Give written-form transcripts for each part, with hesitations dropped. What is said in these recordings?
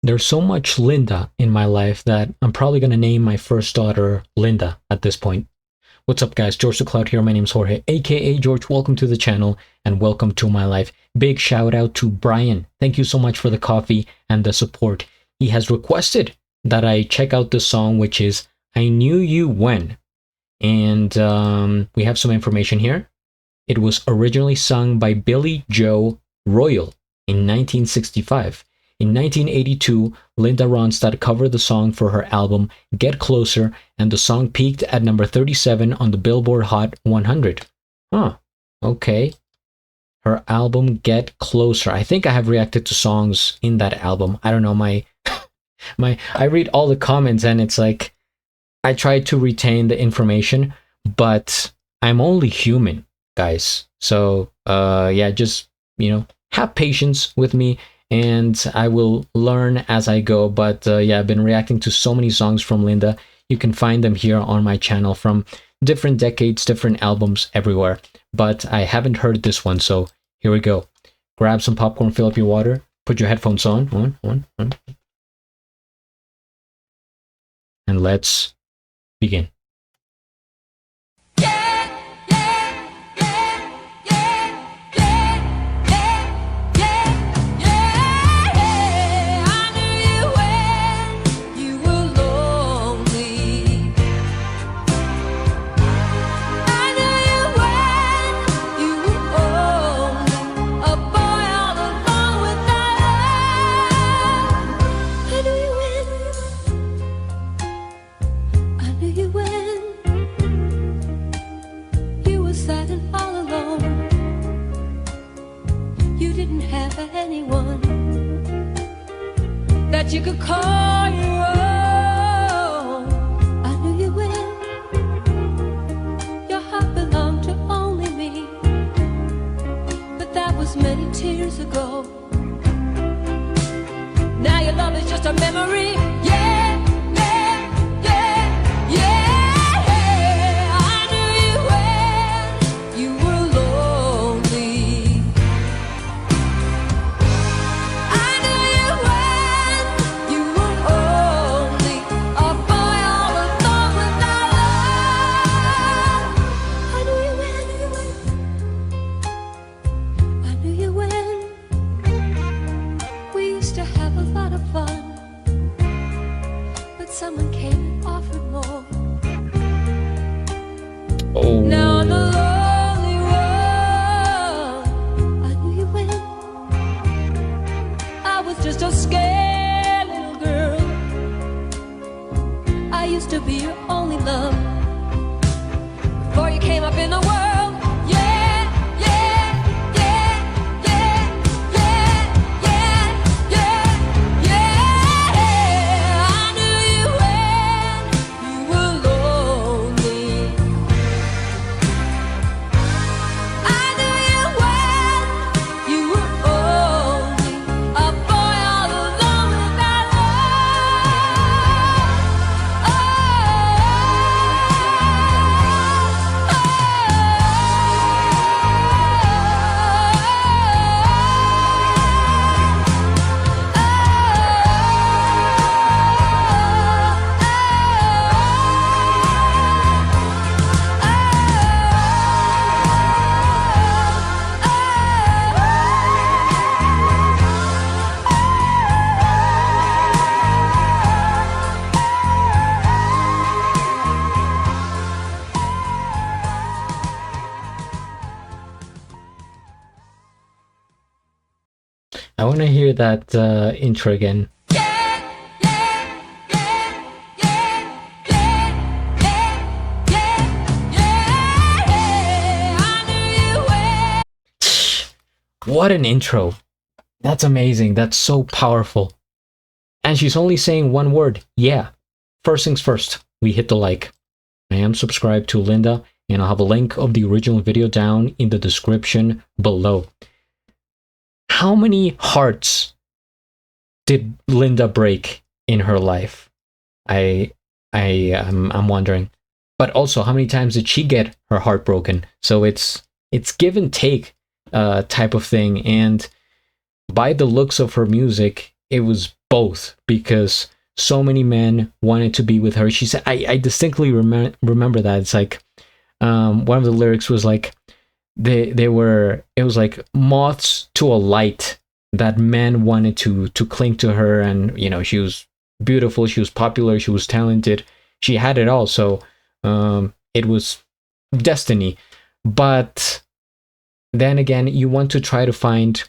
There's so much Linda in my life that I'm probably going to name my first daughter Linda at this point. What's up, guys? GeorgeTheCloud here. My name's Jorge, aka George. Welcome to the channel and welcome to my life. Big shout out to Brian. Thank you so much for the coffee and the support. He has requested that I check out this song, which is I Knew You When. And we have some information here. It was originally sung by Billy Joe Royal in 1965. In 1982, Linda Ronstadt covered the song for her album Get Closer, and the song peaked at number 37 on the Billboard Hot 100. Huh, okay. Her album Get Closer. I think I have reacted to songs in that album. I don't know, I read all the comments and it's like, I try to retain the information, but I'm only human, guys. So, yeah, just, have patience with me. And I will learn as I go. But yeah, I've been reacting to so many songs from Linda. You can find them here on my channel from different decades, different albums, everywhere. But I haven't heard this one, so here we go. Grab some popcorn, fill up your water, put your headphones on. And let's begin. Anyone that you could call your own. I knew you when your heart belonged to only me, but that was many tears ago. Now your love is just a memory. Someone came and offered more. Oh. Now on the lonely road, I knew you when I was just a scared little girl. I used to be your only love before you came up in the world. I want to hear that intro again. What an intro. That's amazing. That's so powerful. And she's only saying one word. Yeah. First things first, we hit the like. I am subscribed to Linda, and I'll have a link of the original video down in the description below. How many hearts did Linda break in her life? I'm wondering. But also, how many times did she get her heart broken? So it's give and take type of thing. And by the looks of her music, it was both, because so many men wanted to be with her. She said, I distinctly remember that. It's like, one of the lyrics was like, they were, it was like moths to a light, that men wanted to cling to her. And she was beautiful, she was popular, she was talented, she had it all. So it was destiny. But then again, you want to try to find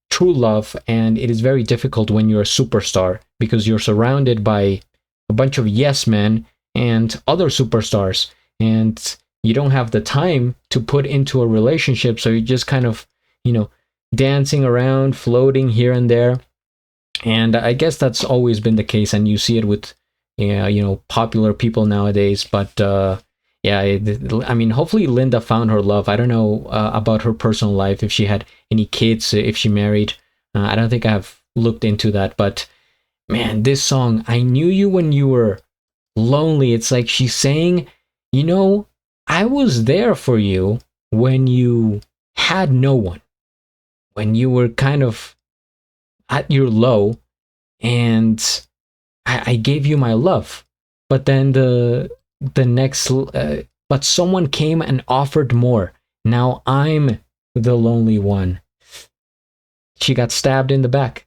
true love, and it is very difficult when you're a superstar, because you're surrounded by a bunch of yes men and other superstars, and you don't have the time to put into a relationship. So you're just kind of dancing around, floating here and there. And I guess that's always been the case, and you see it with popular people nowadays. But yeah, I mean, hopefully Linda found her love. I don't know about her personal life, if she had any kids, if she married. I don't think I've looked into that. But man, this song, I knew you when you were lonely. It's like she's saying, I was there for you when you had no one, when you were kind of at your low, and I gave you my love. But then the next, but someone came and offered more. Now I'm the lonely one. She got stabbed in the back.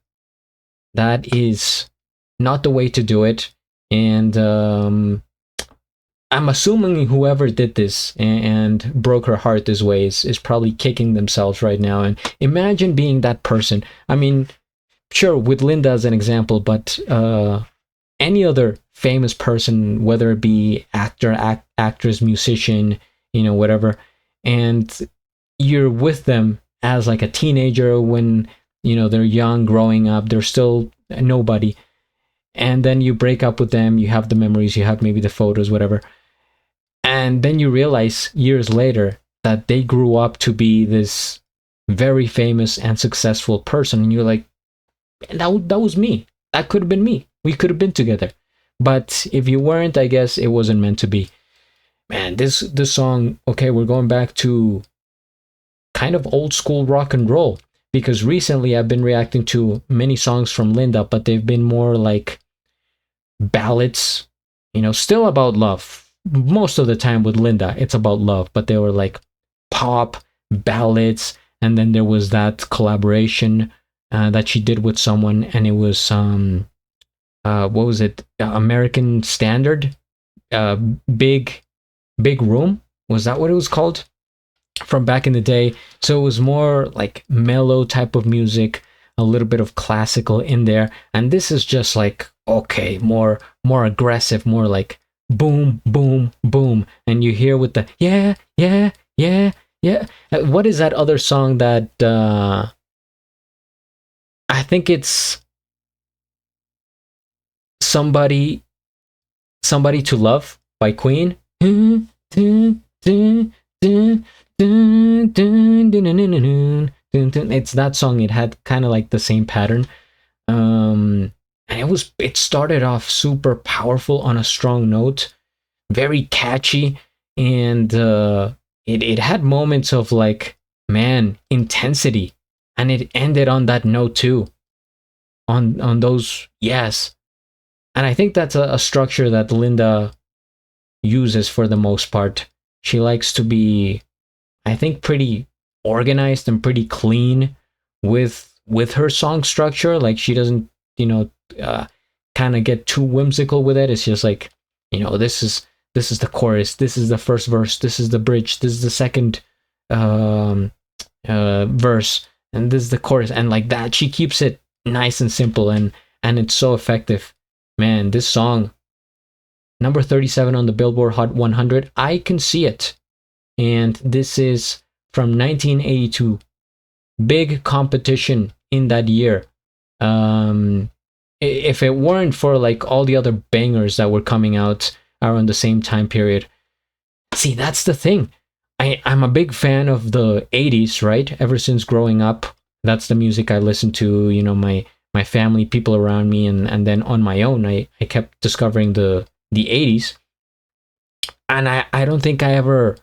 That is not the way to do it. And I'm assuming whoever did this and broke her heart this way is probably kicking themselves right now. And imagine being that person. I mean, sure, with Linda as an example, but any other famous person, whether it be actor, actress, musician, whatever, and you're with them as like a teenager when they're young, growing up, they're still nobody, and then you break up with them. You have the memories, you have maybe the photos, whatever, and then you realize years later that they grew up to be this very famous and successful person, and you're like, that was me. That could have been me. We could have been together. But if you weren't, I guess it wasn't meant to be. Man, this song, okay, we're going back to kind of old school rock and roll, because recently I've been reacting to many songs from Linda, but they've been more like ballads, still about love. Most of the time with Linda, it's about love, but they were like pop ballads. And then there was that collaboration that she did with someone, and it was what was it? American Standard, big room. Was that what it was called? From back in the day. So it was more like mellow type of music, a little bit of classical in there, and this is just like, okay, more aggressive, more like boom, boom, boom, and you hear with the yeah, yeah, yeah, yeah. What is that other song that I think it's somebody to Love by Queen. It's that song. It had kind of like the same pattern, and it started off super powerful on a strong note, very catchy, and it had moments of like, man, intensity, and it ended on that note too, on those yes. And I think that's a structure that Linda uses for the most part. She likes to be, I think, pretty organized and pretty clean with her song structure. Like, she doesn't, kind of get too whimsical with it. It's just like, this is the chorus, this is the first verse, this is the bridge, this is the second verse, and this is the chorus, and like that. She keeps it nice and simple, and it's so effective. Man, this song, number 37 on the Billboard Hot 100. I Can See It. And this is from 1982. Big competition in that year. If it weren't for like all the other bangers that were coming out around the same time period. See, that's the thing. I'm a big fan of the 80s, right? Ever since growing up, that's the music I listened to, my family, people around me, and then on my own, I kept discovering the 80s. And I don't think I ever,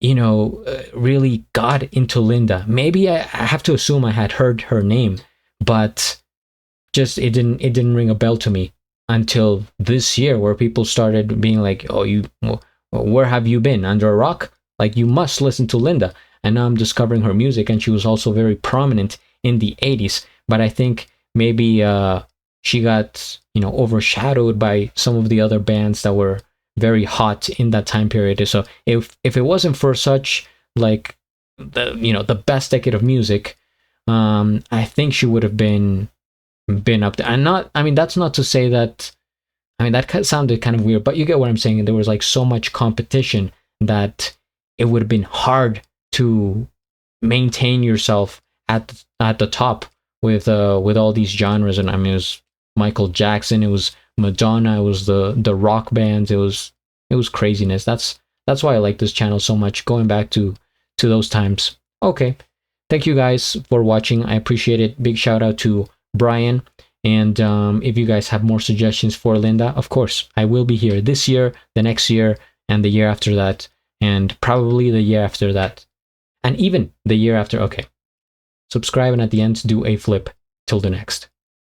really got into Linda. Maybe I have to assume I had heard her name, but just it didn't ring a bell to me until this year, where people started being like, oh, where have you been, under a rock? Like, you must listen to Linda. And now I'm discovering her music, and she was also very prominent in the 80s. But I think maybe she got, overshadowed by some of the other bands that were very hot in that time period. So if it wasn't for such, like, the best decade of music, I think she would have been up there. And not, I mean, that's not to say that, I mean, that sounded kind of weird, but you get what I'm saying. There was like so much competition that it would have been hard to maintain yourself at the top with all these genres. And I mean, it was Michael Jackson, it was Madonna, it was the rock bands, it was craziness. That's why I like this channel so much, going back to those times. Okay, thank you guys for watching. I appreciate it. Big shout out to Brian. And if you guys have more suggestions for Linda, of course, I will be here this year, the next year, and the year after that, and probably the year after that, and even the year after. Okay, subscribe, and at the end, do a flip. Till the next.